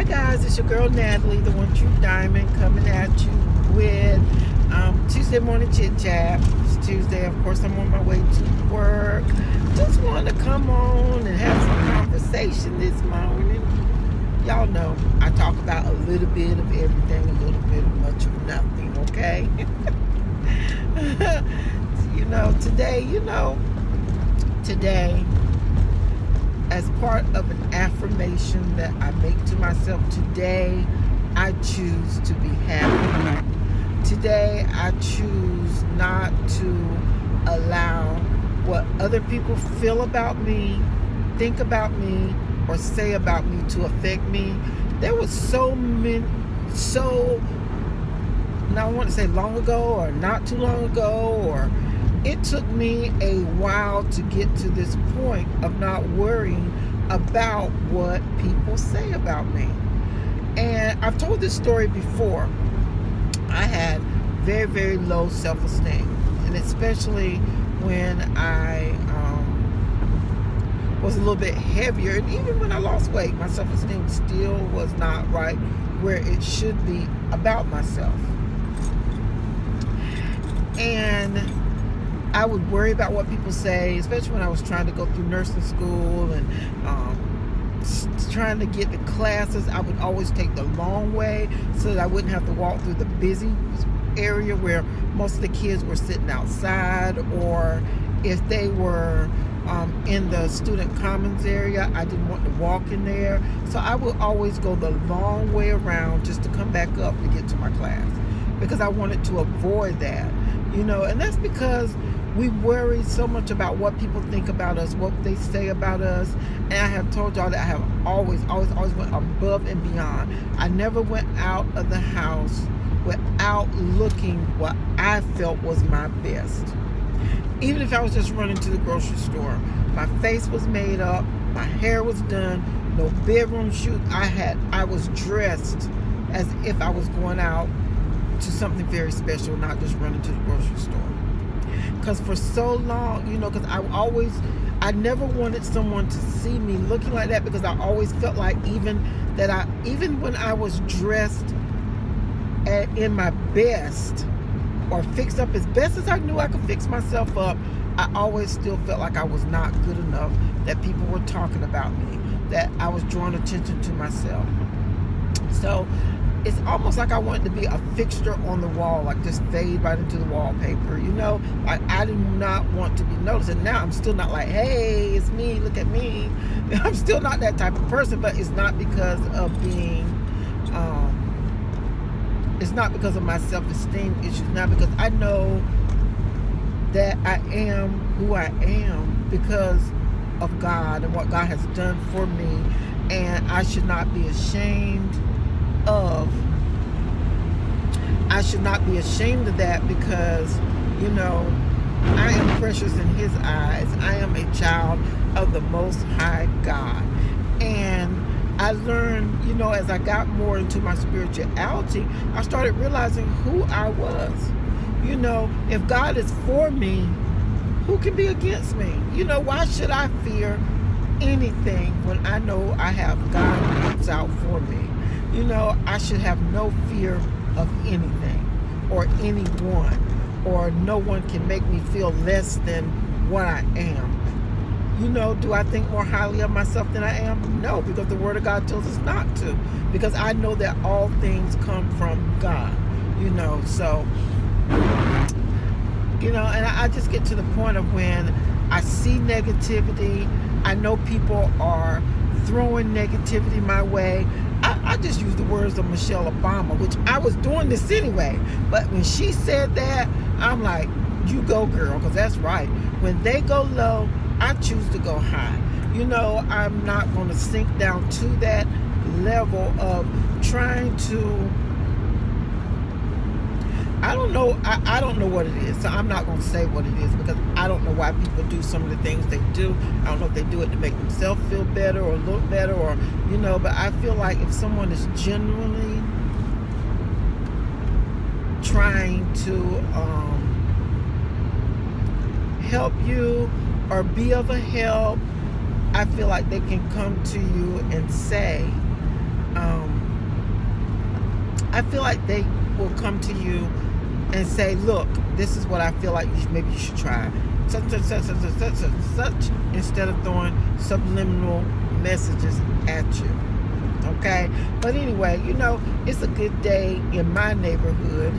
Hi guys, it's your girl Natalie, the one true diamond, coming at you with Tuesday morning chit chat. It's Tuesday, of course. I'm on my way to work. Just want to come on and have some conversation this morning. Y'all know I talk about a little bit of everything, a little bit of much of nothing. Okay. Today, as part of an affirmation that I make to myself, today I choose to be happy. Today I choose not to allow what other people feel about me, think about me, or say about me to affect me. There was now I want to say long ago or not too long ago, or it took me a while to get to this point of not worrying about what people say about me. And I've told this story before. I had very, very low self-esteem, and especially when I was a little bit heavier, and even when I lost weight, my self-esteem still was not right where it should be about myself. And I would worry about what people say, especially when I was trying to go through nursing school and trying to get the classes. I would always take the long way so that I wouldn't have to walk through the busy area where most of the kids were sitting outside, or if they were in the student commons area, I didn't want to walk in there. So I would always go the long way around just to come back up to get to my class, because I wanted to avoid that. And that's because we worry so much about what people think about us, what they say about us. And I have told y'all that I have always went above and beyond. I never went out of the house without looking what I felt was my best. Even if I was just running to the grocery store, my face was made up, my hair was done, no bedroom shoot. I was dressed as if I was going out to something very special, not just running to the grocery store. Because for so long, because I never wanted someone to see me looking like that, because I always felt like even when I was dressed in my best, or fixed up as best as I knew I could fix myself up, I always still felt like I was not good enough, that people were talking about me, that I was drawing attention to myself. So it's almost like I wanted to be a fixture on the wall, like just fade right into the wallpaper, like I did not want to be noticed. And now I'm still not like, hey, it's me, look at me. I'm still not that type of person, but it's not because of it's not because of my self-esteem issues. Now, because I know that I am who I am because of God and what God has done for me, and I should not be ashamed of that, because I am precious in His eyes. I am a child of the Most High God. And I learned, as I got more into my spirituality, I started realizing who I was. If God is for me, who can be against me? Why should I fear anything when I know I have God who looks out for me? I should have no fear of anything or anyone, or no one can make me feel less than what I am. Do I think more highly of myself than I am? No, because the Word of God tells us not to. Because I know that all things come from God. So, and I just get to the point of when I see negativity, I know people are throwing negativity my way. I just use the words of Michelle Obama, which I was doing this anyway. But when she said that, I'm like, you go, girl, because that's right. When they go low, I choose to go high. I'm not going to sink down to that level of trying to, I don't know what it is, so I'm not going to say what it is, because I don't know why people do some of the things they do. I don't know if they do it to make themselves feel better or look better, or but I feel like if someone is genuinely trying to help you or be of a help, I feel like they can come to you and say, I feel like they will come to you and say, look, this is what I feel like maybe you should try. Such, instead of throwing subliminal messages at you. Okay? But anyway, it's a good day in my neighborhood.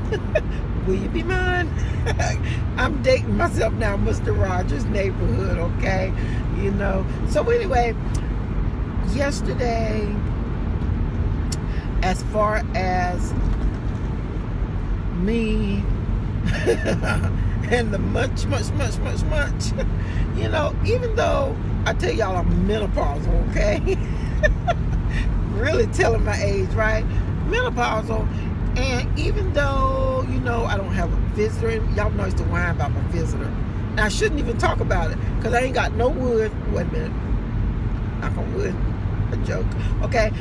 Will you be mine? I'm dating myself now, Mr. Rogers' neighborhood, okay? So anyway, yesterday, as far as me and the much, even though I tell y'all I'm menopausal, okay? Really telling my age, right? Menopausal. And even though, I don't have a visitor, y'all know I used to whine about my visitor. And I shouldn't even talk about it because I ain't got no wood. Wait a minute. Knock on wood. A joke. Okay.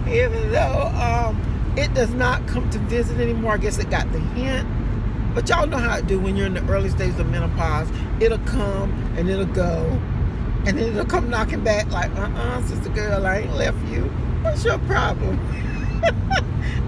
Even though it does not come to visit anymore, I guess it got the hint. But y'all know how it do when you're in the early stages of menopause. It'll come and it'll go. And then it'll come knocking back like, sister girl, I ain't left you. What's your problem?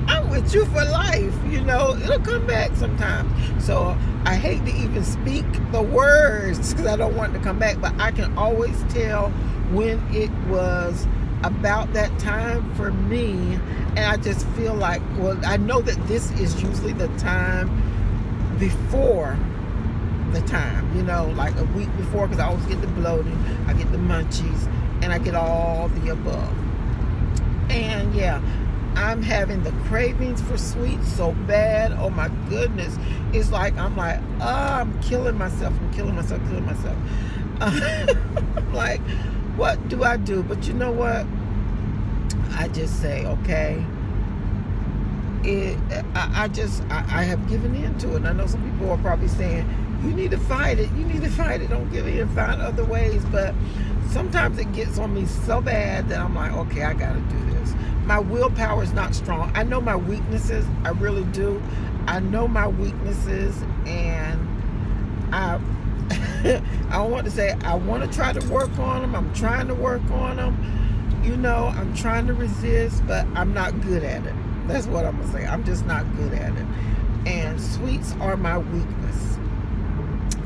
I'm with you for life, It'll come back sometimes. So I hate to even speak the words because I don't want it to come back. But I can always tell when it was about that time for me. And I just feel like, well, I know that this is usually the time before the time, like a week before, because I always get the bloating, I get the munchies, and I get all the above. And yeah, I'm having the cravings for sweets so bad. Oh my goodness. It's like, I'm killing myself. I'm like, what do I do? But you know what? I just say, okay. I have given in to it. And I know some people are probably saying, you need to fight it. Don't give in. Find other ways. But sometimes it gets on me so bad that I'm like, okay, I got to do this. My willpower is not strong. I know my weaknesses. I really do. I know my weaknesses. And I want to say I want to try to work on them. I'm trying to work on them. I'm trying to resist, but I'm not good at it. That's what I'm going to say. I'm just not good at it. And sweets are my weakness.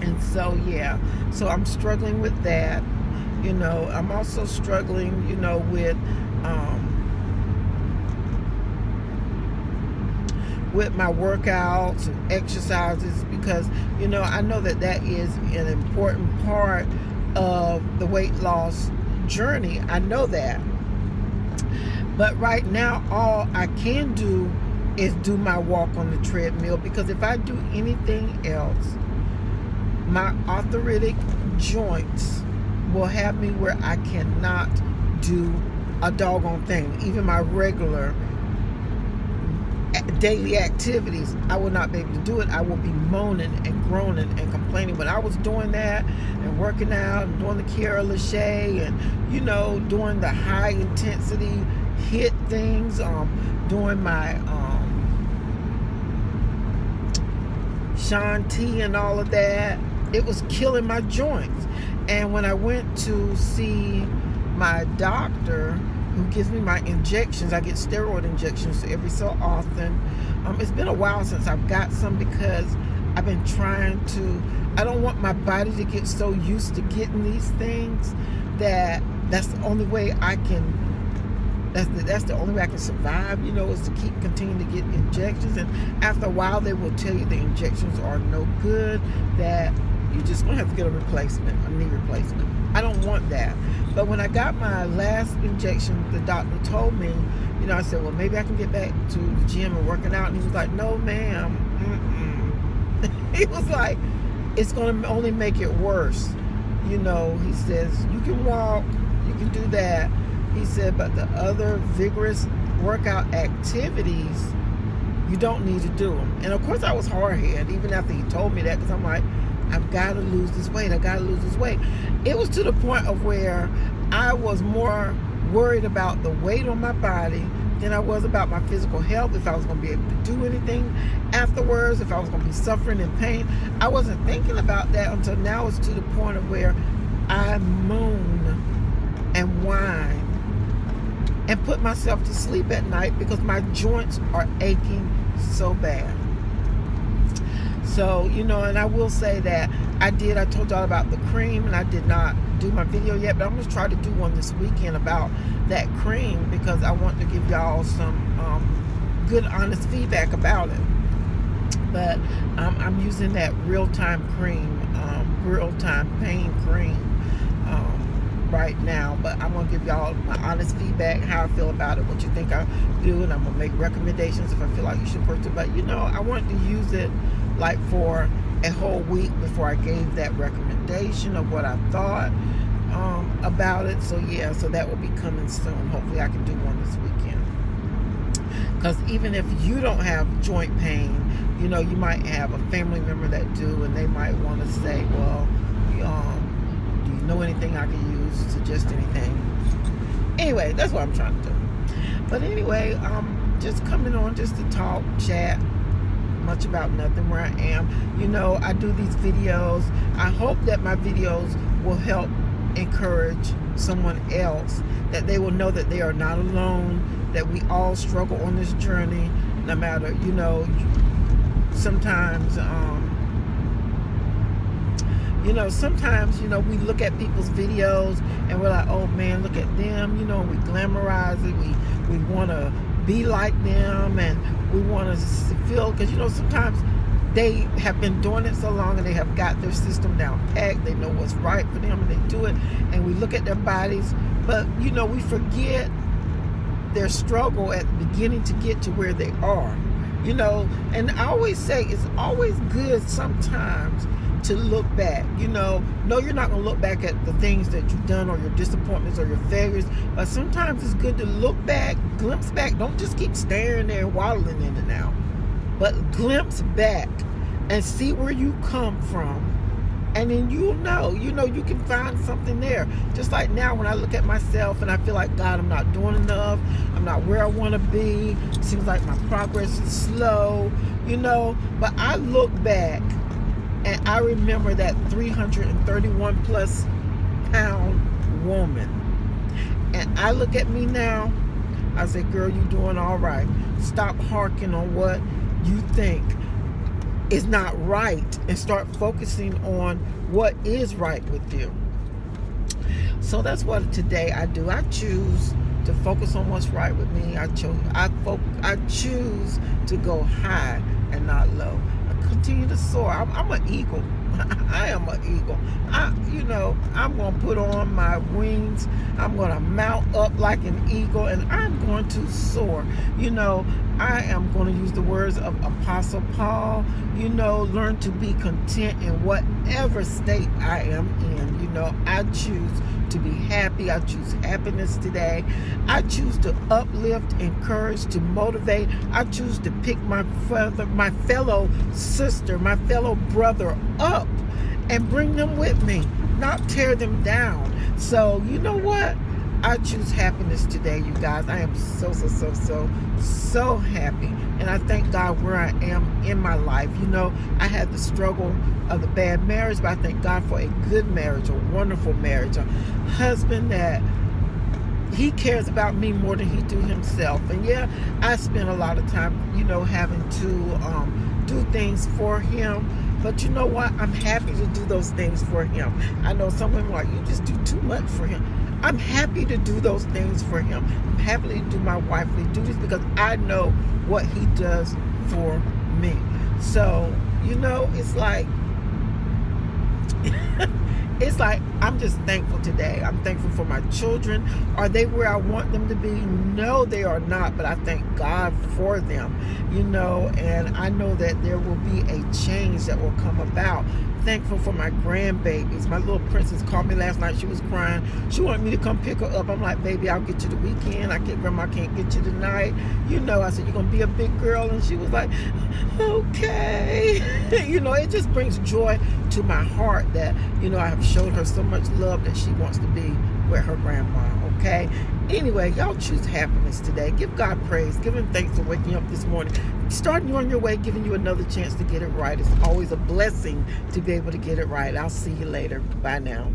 And so, yeah. So I'm struggling with that. I'm also struggling, with my workouts and exercises because, I know that is an important part of the weight loss journey. I know that. But right now, all I can do is do my walk on the treadmill, because if I do anything else, my arthritic joints will have me where I cannot do a doggone thing. Even my regular daily activities, I will not be able to do it. I will be moaning and groaning and complaining. When I was doing that and working out and doing the Kiara Lachey and doing the high intensity hit things, doing my Sean T and all of that, it was killing my joints. And when I went to see my doctor who gives me my injections, I get steroid injections every so often. It's been a while since I've got some because I've been trying to, I don't want my body to get so used to getting these things that's the only way I can, that's the only way I can survive, is to keep continuing to get injections. And after a while, they will tell you the injections are no good, that you're just going to have to get a replacement, a knee replacement. I don't want that. But when I got my last injection, the doctor told me, I said, well, maybe I can get back to the gym and working out. And he was like, no, ma'am. He was like, it's going to only make it worse. He says, you can walk, you can do that. He said, but the other vigorous workout activities, you don't need to do them. And of course I was hard-headed even after he told me that, because I'm like, I've got to lose this weight. It was to the point of where I was more worried about the weight on my body than I was about my physical health, if I was going to be able to do anything afterwards, if I was going to be suffering in pain. I wasn't thinking about that until now. It's to the point of where I moan and whine and put myself to sleep at night because my joints are aching so bad. So, and I will say that I told y'all about the cream, and I did not do my video yet, but I'm going to try to do one this weekend about that cream because I want to give y'all some good, honest feedback about it. But I'm using that real-time cream, real-time pain cream right now. But I'm going to give y'all my honest feedback, how I feel about it, what you think I do, and I'm going to make recommendations if I feel like you should purchase it. But, I wanted to use it like for a whole week before I gave that recommendation of what I thought about it. So yeah, so that will be coming soon. Hopefully I can do one this weekend. Because even if you don't have joint pain, you might have a family member that do, and they might want to say, well, do you know anything I can use? Suggest anything? Anyway, that's what I'm trying to do. But anyway, just coming on just to talk, chat, much about nothing, where I am. I do these videos. I hope that my videos will help encourage someone else, that they will know that they are not alone, that we all struggle on this journey, no matter, sometimes sometimes we look at people's videos and we're like, oh man, look at them, we glamorize it, we want to be like them, and we want to feel, because sometimes they have been doing it so long and they have got their system down packed, they know what's right for them and they do it, and we look at their bodies, but we forget their struggle at the beginning to get to where they are, and I always say it's always good sometimes to look back. No, you're not going to look back at the things that you've done or your disappointments or your failures, but sometimes it's good to look back, glimpse back. Don't just keep staring there and waddling in and out, but glimpse back and see where you come from, and then you can find something there. Just like now when I look at myself and I feel like, God, I'm not doing enough, I'm not where I want to be, it seems like my progress is slow, but I look back and I remember that 331 plus pound woman. And I look at me now, I say, girl, you're doing all right. Stop harking on what you think is not right and start focusing on what is right with you. So that's what today I do. I choose to focus on what's right with me. I choose to go high and not low. Continue to soar. I'm an eagle. I am an eagle. I'm going to put on my wings. I'm going to mount up like an eagle, and I'm going to soar. I am going to use the words of Apostle Paul, learn to be content in whatever state I am in. I choose to be happy. I choose happiness today. I choose to uplift, encourage, to motivate. I choose to pick my fellow sister, my fellow brother up and bring them with me, not tear them down. So you know what? I choose happiness today, you guys. I am so happy. And I thank God where I am in my life. I had the struggle of the bad marriage, but I thank God for a good marriage, a wonderful marriage, a husband that he cares about me more than he do himself. And yeah, I spend a lot of time, having to do things for him. But you know what? I'm happy to do those things for him. I know some women are like, you just do too much for him. I'm happy to do those things for him. I'm happy to do my wifely duties because I know what he does for me. So, it's like, it's like I'm just thankful today. I'm thankful for my children. Are they where I want them to be? No, they are not, but I thank God for them, and I know that there will be a change that will come about. Thankful for my grandbabies. My little princess called me last night. She was crying. She wanted me to come pick her up. I'm like, baby, I'll get you the weekend. Grandma can't get you tonight. I said, you're going to be a big girl. And she was like, okay. It just brings joy to my heart that, I have showed her so much love that she wants to be with her grandma, okay? Anyway, y'all choose happiness today. Give God praise. Give him thanks for waking up this morning. Starting you on your way, giving you another chance to get it right. It's always a blessing to be able to get it right. I'll see you later. Bye now.